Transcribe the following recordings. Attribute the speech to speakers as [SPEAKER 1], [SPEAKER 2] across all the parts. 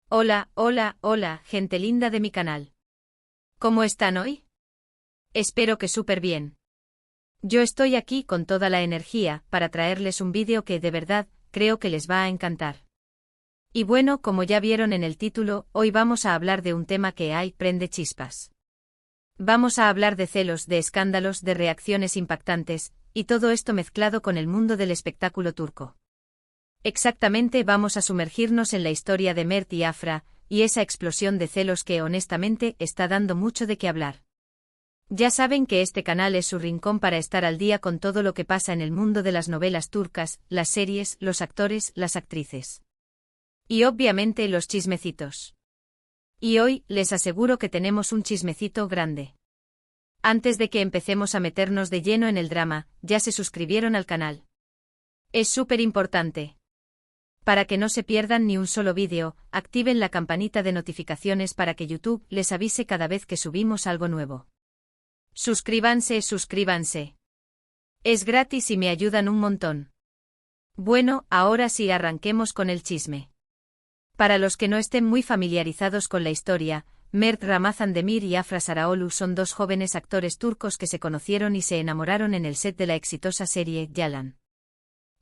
[SPEAKER 1] Hola, hola, hola, gente linda de mi canal. ¿Cómo están hoy? Espero que súper bien. Yo estoy aquí con toda la energía para traerles un vídeo que de verdad creo que les va a encantar. Y bueno, como ya vieron en el título, hoy vamos a hablar de un tema que prende chispas. Vamos a hablar de celos, de escándalos, de reacciones impactantes, y todo esto mezclado con el mundo del espectáculo turco. Exactamente, vamos a sumergirnos en la historia de Mert y Afra, y esa explosión de celos que honestamente está dando mucho de qué hablar. Ya saben que este canal es su rincón para estar al día con todo lo que pasa en el mundo de las novelas turcas, las series, los actores, las actrices. Y obviamente los chismecitos. Y hoy, les aseguro que tenemos un chismecito grande. Antes de que empecemos a meternos de lleno en el drama, ¿ya se suscribieron al canal? Es súper importante. Para que no se pierdan ni un solo vídeo, activen la campanita de notificaciones para que YouTube les avise cada vez que subimos algo nuevo. Suscríbanse. Es gratis y me ayudan un montón. Bueno, ahora sí arranquemos con el chisme. Para los que no estén muy familiarizados con la historia, Mert Ramazan-Demir y Afra Saraoğlu son dos jóvenes actores turcos que se conocieron y se enamoraron en el set de la exitosa serie Yalan.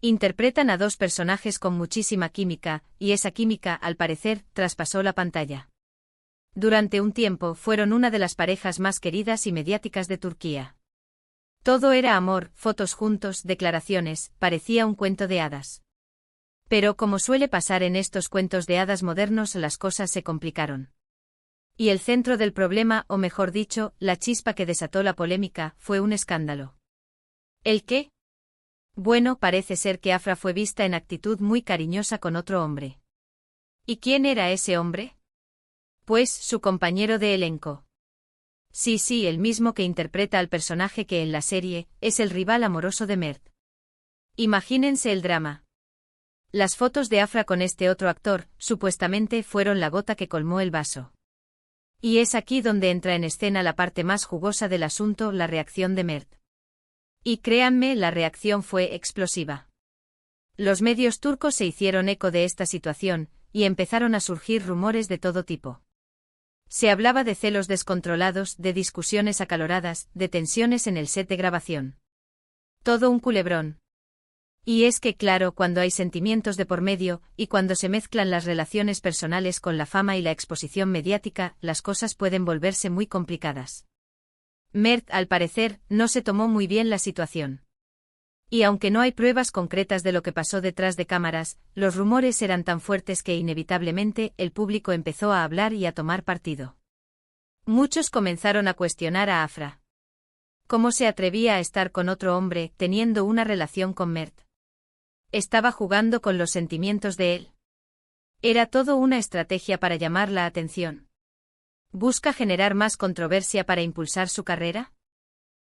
[SPEAKER 1] Interpretan a dos personajes con muchísima química, y esa química, al parecer, traspasó la pantalla. Durante un tiempo fueron una de las parejas más queridas y mediáticas de Turquía. Todo era amor, fotos juntos, declaraciones, parecía un cuento de hadas. Pero como suele pasar en estos cuentos de hadas modernos, las cosas se complicaron. Y el centro del problema, o mejor dicho, la chispa que desató la polémica, fue un escándalo. ¿El qué? Bueno, parece ser que Afra fue vista en actitud muy cariñosa con otro hombre. ¿Y quién era ese hombre? Pues, su compañero de elenco. Sí, el mismo que interpreta al personaje que en la serie es el rival amoroso de Mert. Imagínense el drama. Las fotos de Afra con este otro actor, supuestamente, fueron la gota que colmó el vaso. Y es aquí donde entra en escena la parte más jugosa del asunto, la reacción de Mert. Y créanme, la reacción fue explosiva. Los medios turcos se hicieron eco de esta situación, y empezaron a surgir rumores de todo tipo. Se hablaba de celos descontrolados, de discusiones acaloradas, de tensiones en el set de grabación. Todo un culebrón. Y es que claro, cuando hay sentimientos de por medio, y cuando se mezclan las relaciones personales con la fama y la exposición mediática, las cosas pueden volverse muy complicadas. Mert, al parecer, no se tomó muy bien la situación. Y aunque no hay pruebas concretas de lo que pasó detrás de cámaras, los rumores eran tan fuertes que inevitablemente el público empezó a hablar y a tomar partido. Muchos comenzaron a cuestionar a Afra. ¿Cómo se atrevía a estar con otro hombre, teniendo una relación con Mert? ¿Estaba jugando con los sentimientos de él? ¿Era todo una estrategia para llamar la atención? ¿Busca generar más controversia para impulsar su carrera?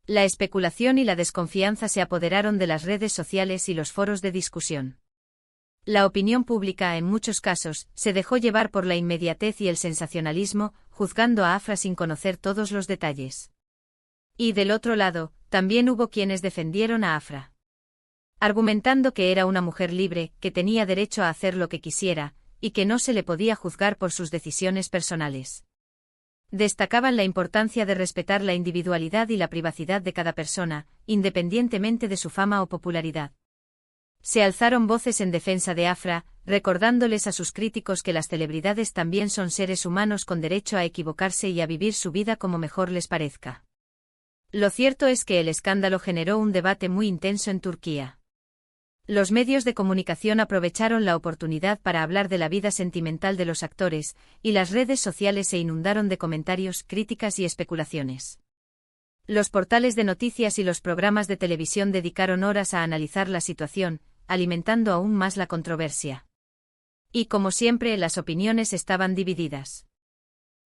[SPEAKER 1] La especulación y la desconfianza se apoderaron de las redes sociales y los foros de discusión. La opinión pública, en muchos casos, se dejó llevar por la inmediatez y el sensacionalismo, juzgando a Afra sin conocer todos los detalles. Y del otro lado, también hubo quienes defendieron a Afra, argumentando que era una mujer libre, que tenía derecho a hacer lo que quisiera, y que no se le podía juzgar por sus decisiones personales. Destacaban la importancia de respetar la individualidad y la privacidad de cada persona, independientemente de su fama o popularidad. Se alzaron voces en defensa de Afra, recordándoles a sus críticos que las celebridades también son seres humanos con derecho a equivocarse y a vivir su vida como mejor les parezca. Lo cierto es que el escándalo generó un debate muy intenso en Turquía. Los medios de comunicación aprovecharon la oportunidad para hablar de la vida sentimental de los actores, y las redes sociales se inundaron de comentarios, críticas y especulaciones. Los portales de noticias y los programas de televisión dedicaron horas a analizar la situación, alimentando aún más la controversia. Y como siempre, las opiniones estaban divididas.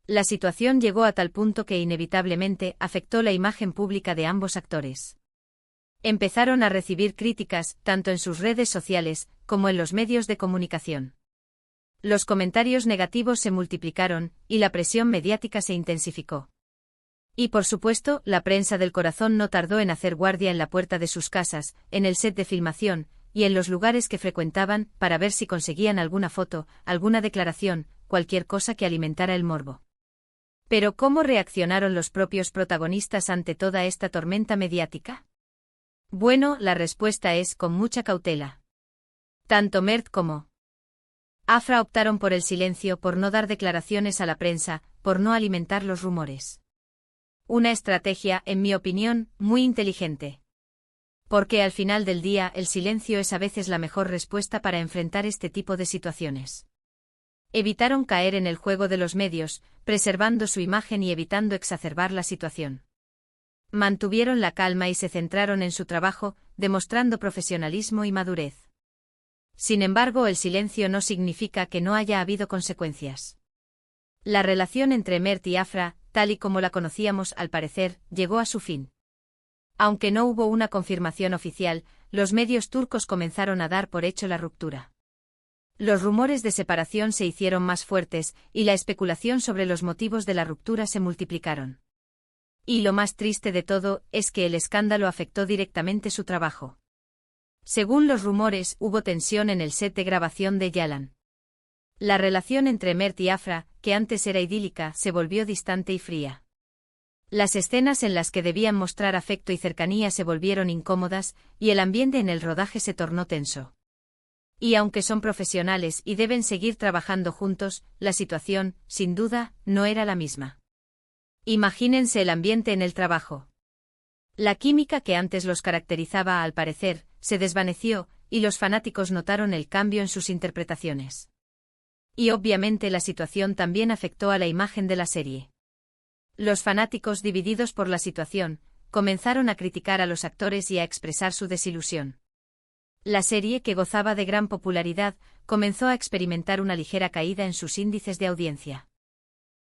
[SPEAKER 1] La situación llegó a tal punto que inevitablemente afectó la imagen pública de ambos actores. Empezaron a recibir críticas, tanto en sus redes sociales, como en los medios de comunicación. Los comentarios negativos se multiplicaron, y la presión mediática se intensificó. Y por supuesto, la prensa del corazón no tardó en hacer guardia en la puerta de sus casas, en el set de filmación, y en los lugares que frecuentaban, para ver si conseguían alguna foto, alguna declaración, cualquier cosa que alimentara el morbo. Pero ¿cómo reaccionaron los propios protagonistas ante toda esta tormenta mediática? Bueno, la respuesta es con mucha cautela. Tanto Mert como Afra optaron por el silencio, por no dar declaraciones a la prensa, por no alimentar los rumores. Una estrategia, en mi opinión, muy inteligente. Porque al final del día el silencio es a veces la mejor respuesta para enfrentar este tipo de situaciones. Evitaron caer en el juego de los medios, preservando su imagen y evitando exacerbar la situación. Mantuvieron la calma y se centraron en su trabajo, demostrando profesionalismo y madurez. Sin embargo, el silencio no significa que no haya habido consecuencias. La relación entre Mert y Afra, tal y como la conocíamos al parecer, llegó a su fin. Aunque no hubo una confirmación oficial, los medios turcos comenzaron a dar por hecho la ruptura. Los rumores de separación se hicieron más fuertes, y la especulación sobre los motivos de la ruptura se multiplicaron. Y lo más triste de todo es que el escándalo afectó directamente su trabajo. Según los rumores, hubo tensión en el set de grabación de Yalan. La relación entre Mert y Afra, que antes era idílica, se volvió distante y fría. Las escenas en las que debían mostrar afecto y cercanía se volvieron incómodas, y el ambiente en el rodaje se tornó tenso. Y aunque son profesionales y deben seguir trabajando juntos, la situación, sin duda, no era la misma. Imagínense el ambiente en el trabajo. La química que antes los caracterizaba, al parecer, se desvaneció, y los fanáticos notaron el cambio en sus interpretaciones. Y obviamente la situación también afectó a la imagen de la serie. Los fanáticos, divididos por la situación, comenzaron a criticar a los actores y a expresar su desilusión. La serie, que gozaba de gran popularidad, comenzó a experimentar una ligera caída en sus índices de audiencia.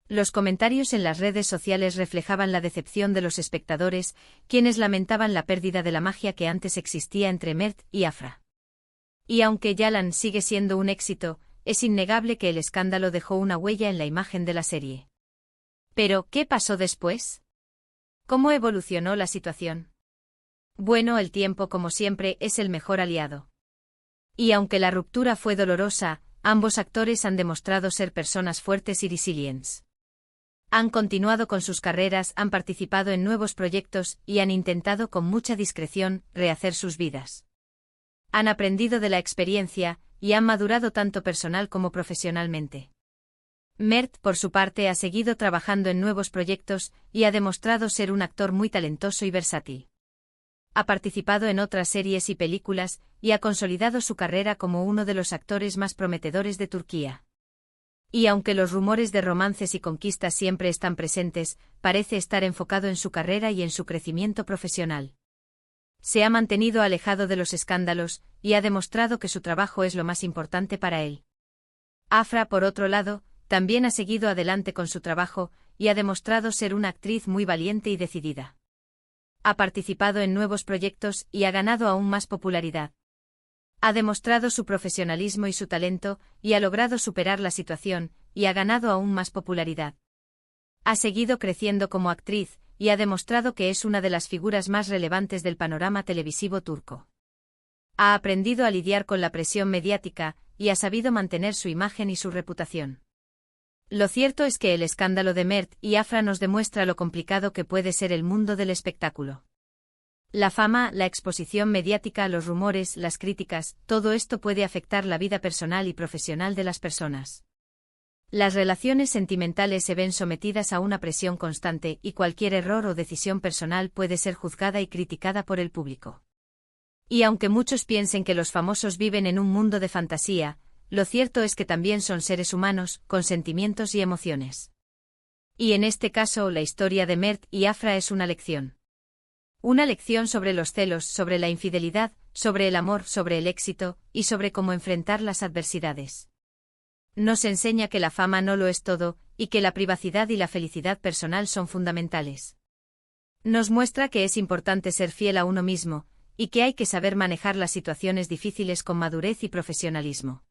[SPEAKER 1] Los comentarios en las redes sociales reflejaban la decepción de los espectadores, quienes lamentaban la pérdida de la magia que antes existía entre Mert y Afra. Y aunque Yalan sigue siendo un éxito, es innegable que el escándalo dejó una huella en la imagen de la serie. Pero, ¿qué pasó después? ¿Cómo evolucionó la situación? Bueno, el tiempo, como siempre, es el mejor aliado. Y aunque la ruptura fue dolorosa, ambos actores han demostrado ser personas fuertes y resilientes. Han continuado con sus carreras, han participado en nuevos proyectos y han intentado con mucha discreción rehacer sus vidas. Han aprendido de la experiencia y han madurado tanto personal como profesionalmente. Mert, por su parte, ha seguido trabajando en nuevos proyectos y ha demostrado ser un actor muy talentoso y versátil. Ha participado en otras series y películas y ha consolidado su carrera como uno de los actores más prometedores de Turquía. Y aunque los rumores de romances y conquistas siempre están presentes, parece estar enfocado en su carrera y en su crecimiento profesional. Se ha mantenido alejado de los escándalos y ha demostrado que su trabajo es lo más importante para él. Afra, por otro lado, también ha seguido adelante con su trabajo y ha demostrado ser una actriz muy valiente y decidida. Ha participado en nuevos proyectos y ha ganado aún más popularidad. Ha demostrado su profesionalismo y su talento, y ha logrado superar la situación, y ha ganado aún más popularidad. Ha seguido creciendo como actriz, y ha demostrado que es una de las figuras más relevantes del panorama televisivo turco. Ha aprendido a lidiar con la presión mediática, y ha sabido mantener su imagen y su reputación. Lo cierto es que el escándalo de Mert y Afra nos demuestra lo complicado que puede ser el mundo del espectáculo. La fama, la exposición mediática, los rumores, las críticas, todo esto puede afectar la vida personal y profesional de las personas. Las relaciones sentimentales se ven sometidas a una presión constante y cualquier error o decisión personal puede ser juzgada y criticada por el público. Y aunque muchos piensen que los famosos viven en un mundo de fantasía, lo cierto es que también son seres humanos, con sentimientos y emociones. Y en este caso, la historia de Mert y Afra es una lección. Una lección sobre los celos, sobre la infidelidad, sobre el amor, sobre el éxito, y sobre cómo enfrentar las adversidades. Nos enseña que la fama no lo es todo, y que la privacidad y la felicidad personal son fundamentales. Nos muestra que es importante ser fiel a uno mismo, y que hay que saber manejar las situaciones difíciles con madurez y profesionalismo.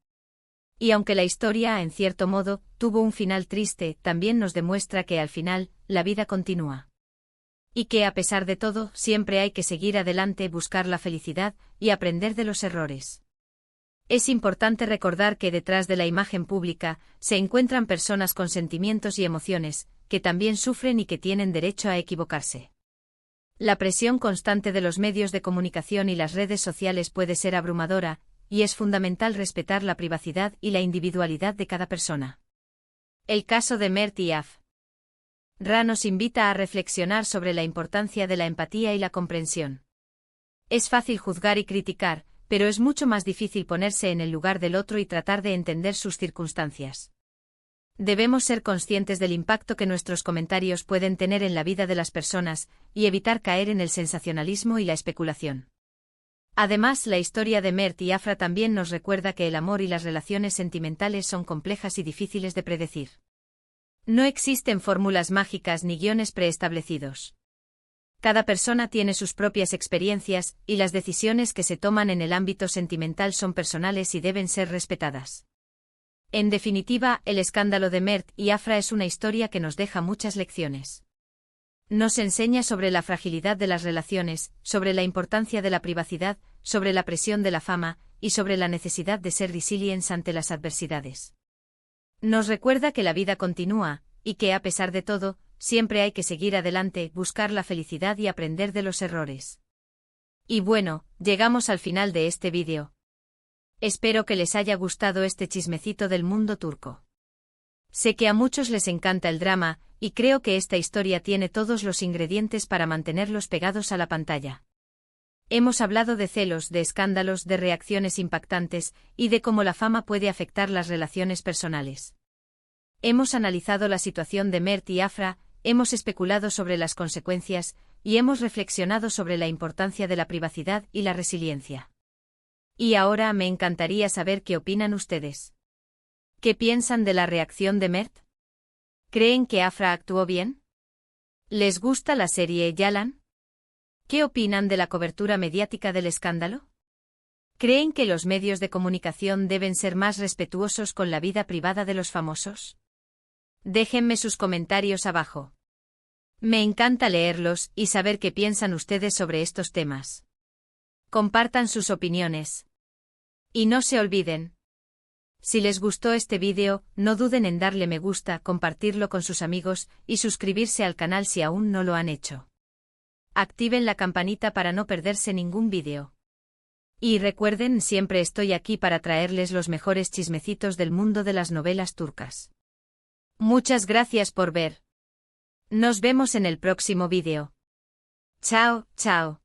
[SPEAKER 1] Y aunque la historia, en cierto modo, tuvo un final triste, también nos demuestra que al final, la vida continúa. Y que a pesar de todo, siempre hay que seguir adelante, buscar la felicidad y aprender de los errores. Es importante recordar que detrás de la imagen pública se encuentran personas con sentimientos y emociones, que también sufren y que tienen derecho a equivocarse. La presión constante de los medios de comunicación y las redes sociales puede ser abrumadora, y es fundamental respetar la privacidad y la individualidad de cada persona. El caso de Mert y Afra nos invita a reflexionar sobre la importancia de la empatía y la comprensión. Es fácil juzgar y criticar, pero es mucho más difícil ponerse en el lugar del otro y tratar de entender sus circunstancias. Debemos ser conscientes del impacto que nuestros comentarios pueden tener en la vida de las personas, y evitar caer en el sensacionalismo y la especulación. Además, la historia de Mert y Afra también nos recuerda que el amor y las relaciones sentimentales son complejas y difíciles de predecir. No existen fórmulas mágicas ni guiones preestablecidos. Cada persona tiene sus propias experiencias, y las decisiones que se toman en el ámbito sentimental son personales y deben ser respetadas. En definitiva, el escándalo de Mert y Afra es una historia que nos deja muchas lecciones. Nos enseña sobre la fragilidad de las relaciones, sobre la importancia de la privacidad, sobre la presión de la fama, y sobre la necesidad de ser resilientes ante las adversidades. Nos recuerda que la vida continúa, y que a pesar de todo, siempre hay que seguir adelante, buscar la felicidad y aprender de los errores. Y bueno, llegamos al final de este vídeo. Espero que les haya gustado este chismecito del mundo turco. Sé que a muchos les encanta el drama, y creo que esta historia tiene todos los ingredientes para mantenerlos pegados a la pantalla. Hemos hablado de celos, de escándalos, de reacciones impactantes, y de cómo la fama puede afectar las relaciones personales. Hemos analizado la situación de Mert y Afra, hemos especulado sobre las consecuencias, y hemos reflexionado sobre la importancia de la privacidad y la resiliencia. Y ahora me encantaría saber qué opinan ustedes. ¿Qué piensan de la reacción de Mert? ¿Creen que Afra actuó bien? ¿Les gusta la serie Yalan? ¿Qué opinan de la cobertura mediática del escándalo? ¿Creen que los medios de comunicación deben ser más respetuosos con la vida privada de los famosos? Déjenme sus comentarios abajo. Me encanta leerlos y saber qué piensan ustedes sobre estos temas. Compartan sus opiniones. Y no se olviden. Si les gustó este vídeo, no duden en darle me gusta, compartirlo con sus amigos y suscribirse al canal si aún no lo han hecho. Activen la campanita para no perderse ningún vídeo. Y recuerden, siempre estoy aquí para traerles los mejores chismecitos del mundo de las novelas turcas. Muchas gracias por ver. Nos vemos en el próximo vídeo. Chao, chao.